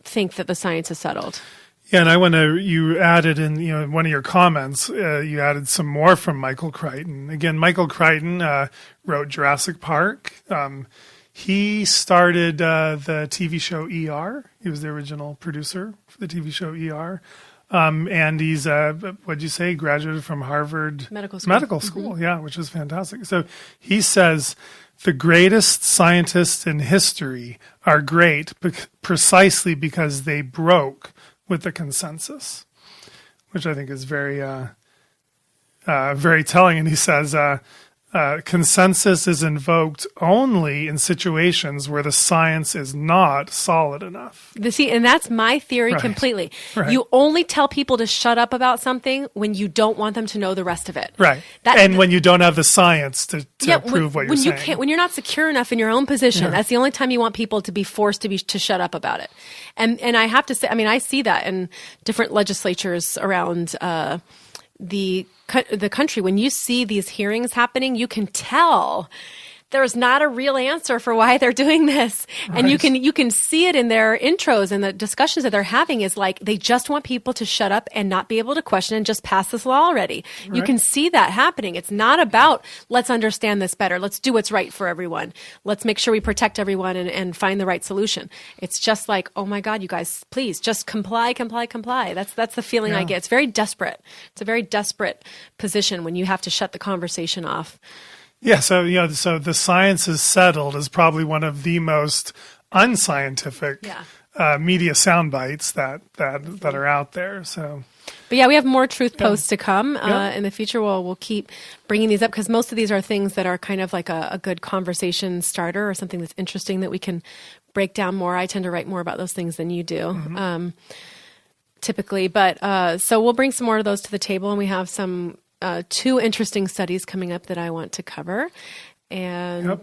think that the science is settled? Yeah, and you added in, one of your comments, you added some more from Michael Crichton. Again, Michael Crichton wrote Jurassic Park. he started the TV show ER. He was the original producer for the TV show ER. And he's, what'd you say, graduated from Harvard Medical School. Yeah, which was fantastic. So he says, the greatest scientists in history are great precisely because they broke with the consensus, which I think is very, very telling. And he says, consensus is invoked only in situations where the science is not solid enough. And that's my theory completely. Right. You only tell people to shut up about something when you don't want them to know the rest of it. Right. And when you don't have the science to prove what you're saying. When you're not secure enough in your own position, that's the only time you want people to be forced to shut up about it. And I have to say, I mean, I see that in different legislatures around the country. When you see these hearings happening, you can tell there's not a real answer for why they're doing this. Right. And you can see it in their intros and the discussions that they're having is like, they just want people to shut up and not be able to question and just pass this law already. Right. You can see that happening. It's not about, let's understand this better. Let's do what's right for everyone. Let's make sure we protect everyone and find the right solution. It's just like, oh my God, you guys, please just comply. That's the feeling I get. It's very desperate. It's a very desperate position when you have to shut the conversation off. Yeah, so the science is settled is probably one of the most unscientific media sound bites that are out there. So, but yeah, we have more truth posts to come in the future. We'll keep bringing these up because most of these are things that are kind of like a good conversation starter or something that's interesting that we can break down more. I tend to write more about those things than you do, typically. But so we'll bring some more of those to the table, and we have some. 2 interesting studies coming up that I want to cover, and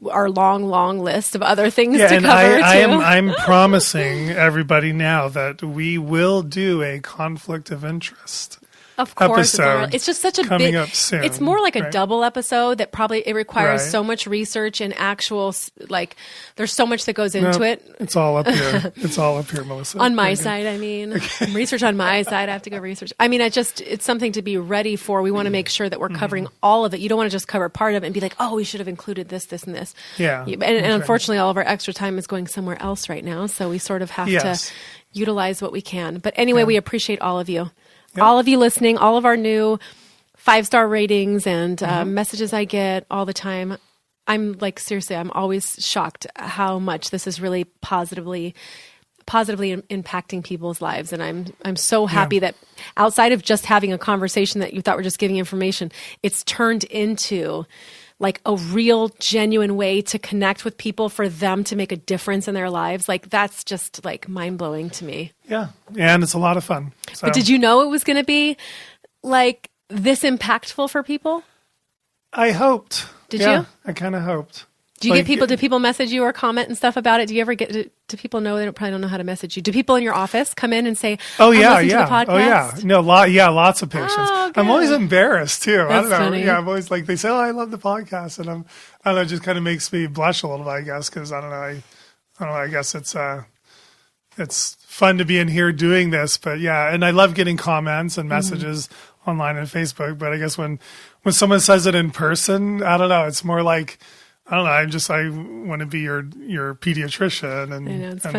our long list of other things to cover too. I'm promising everybody now that we will do a conflict of interest. Of course, episode it's just such a coming big. Up soon, it's more like a double episode that probably it requires Right. so much research and actual There's so much that goes into it. It's all up here. It's all up here, Melissa. On my side, I mean, research on my side. I have to go research. I mean, it's something to be ready for. We want to make sure that we're covering all of it. You don't want to just cover part of it and be like, oh, we should have included this, this, and this. Yeah. And unfortunately, all of our extra time is going somewhere else right now. So we sort of have to utilize what we can. But anyway, we appreciate all of you. Yep. All of you listening, all of our new 5-star ratings and messages I get all the time. I'm like, seriously, I'm always shocked how much this is really positively impacting people's lives. And I'm so happy that outside of just having a conversation that you thought were just giving information, it's turned into like a real genuine way to connect with people for them to make a difference in their lives. Like that's just like mind blowing to me. Yeah. And it's a lot of fun. So. But did you know it was going to be like this impactful for people? I hoped. Did you? I kind of hoped. Do you get people? Do people message you or comment and stuff about it? Do you ever get? Do people know? They probably don't know how to message you. Do people in your office come in and say, "Oh yeah, to the podcast? Oh yeah, no, lots of patients. Oh, I'm always embarrassed too. That's I don't know. funny. Yeah, I'm always like they say, "Oh, I love the podcast," and I don't know, it just kind of makes me blush a little bit, I guess, because I don't know. I guess it's fun to be in here doing this, but yeah, and I love getting comments and messages online and Facebook. But I guess when someone says it in person, I don't know. It's more like. I don't know. I want to be your pediatrician and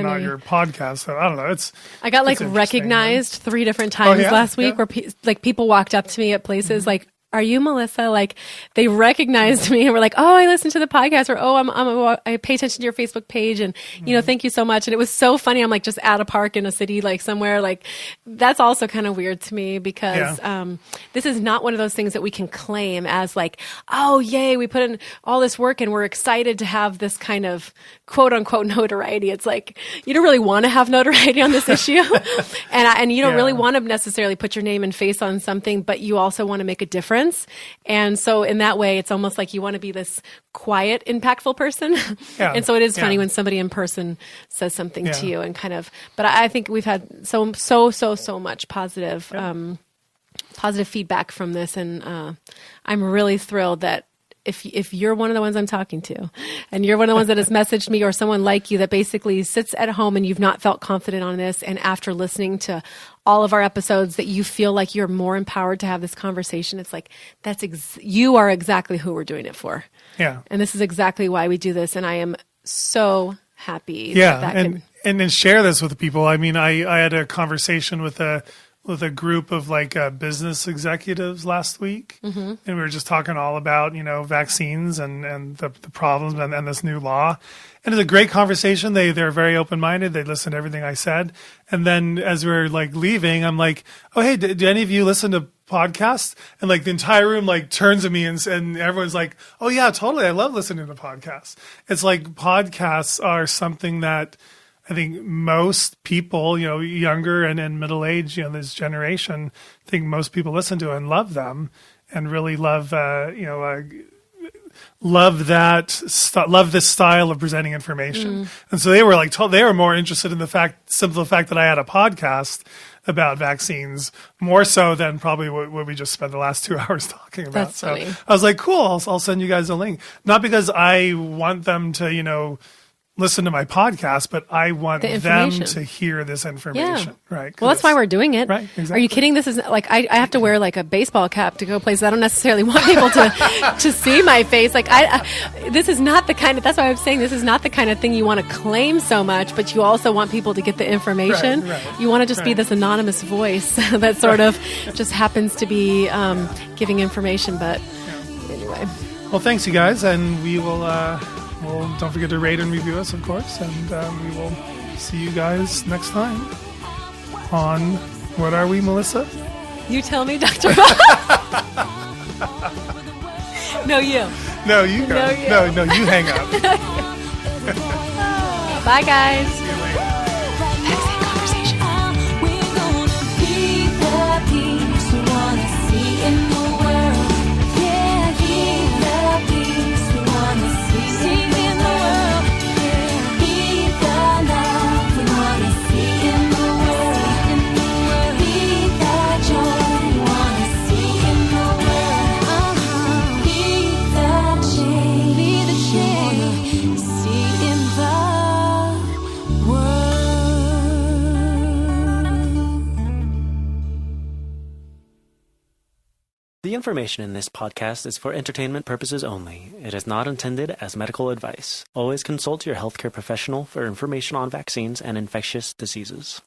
not your podcast. So I don't know. I got like recognized 3 different times last week where people walked up to me at places like, are you Melissa? Like they recognized me and were like, oh, I listened to the podcast, or oh, I pay attention to your Facebook page, and thank you so much. And it was so funny. I'm like just at a park in a city, like somewhere. Like that's also kind of weird to me because this is not one of those things that we can claim as like, oh, yay, we put in all this work and we're excited to have this kind of quote unquote notoriety. It's like you don't really want to have notoriety on this issue, and you don't really want to necessarily put your name and face on something, but you also want to make a difference. And so in that way, it's almost like you want to be this quiet, impactful person. Yeah. And so it is funny when somebody in person says something to you and kind of, but I think we've had so much positive feedback from this. And I'm really thrilled that if you're one of the ones I'm talking to, and you're one of the ones that has messaged me, or someone like you that basically sits at home and you've not felt confident on this, and after listening to all of our episodes that you feel like you're more empowered to have this conversation, it's like, you are exactly who we're doing it for. Yeah. And this is exactly why we do this. And I am so happy. And share this with people. I mean, I had a conversation with a group of like business executives last week, and we were just talking all about, vaccines and the problems and this new law. And it's a great conversation. They're very open-minded. They listened to everything I said. And then as we were like leaving, I'm like, oh, hey, do any of you listen to podcasts? And like the entire room like turns to me and everyone's like, oh yeah, totally. I love listening to podcasts. It's like podcasts are something that I think most people, younger and middle age, this generation, I think most people listen to and love them and really love, love this style of presenting information. And so they were like, they were more interested in the simple fact that I had a podcast about vaccines, more so than probably what we just spent the last 2 hours talking about. That's funny. So I was like, cool, I'll send you guys a link. Not because I want them to, listen to my podcast, but I want them to hear this information. Yeah. Right. Well, that's why we're doing it. Right. Exactly. Are you kidding? This is like, I have to wear like a baseball cap to go places. I don't necessarily want people to see my face. Like this is not the that's why I'm saying this is not the kind of thing you want to claim so much, but you also want people to get the information. Right. You want to just be this anonymous voice that sort of just happens to be giving information. But anyway. Well, thanks you guys. And we will, don't forget to rate and review us, of course, and we will see you guys next time on What Are We, Melissa? You tell me, Dr. No, you. No, you go. No, you hang up. Bye, guys. See you later. Vaccine conversation. We're gonna be the peace we wanna see in the world. Yeah, be the peace we wanna see in the world. Be the love we wanna see in the world. Be the joy we wanna see in the world. Be the change we wanna see in the world. The information in this podcast is for entertainment purposes only. It is not intended as medical advice. Always consult your healthcare professional for information on vaccines and infectious diseases.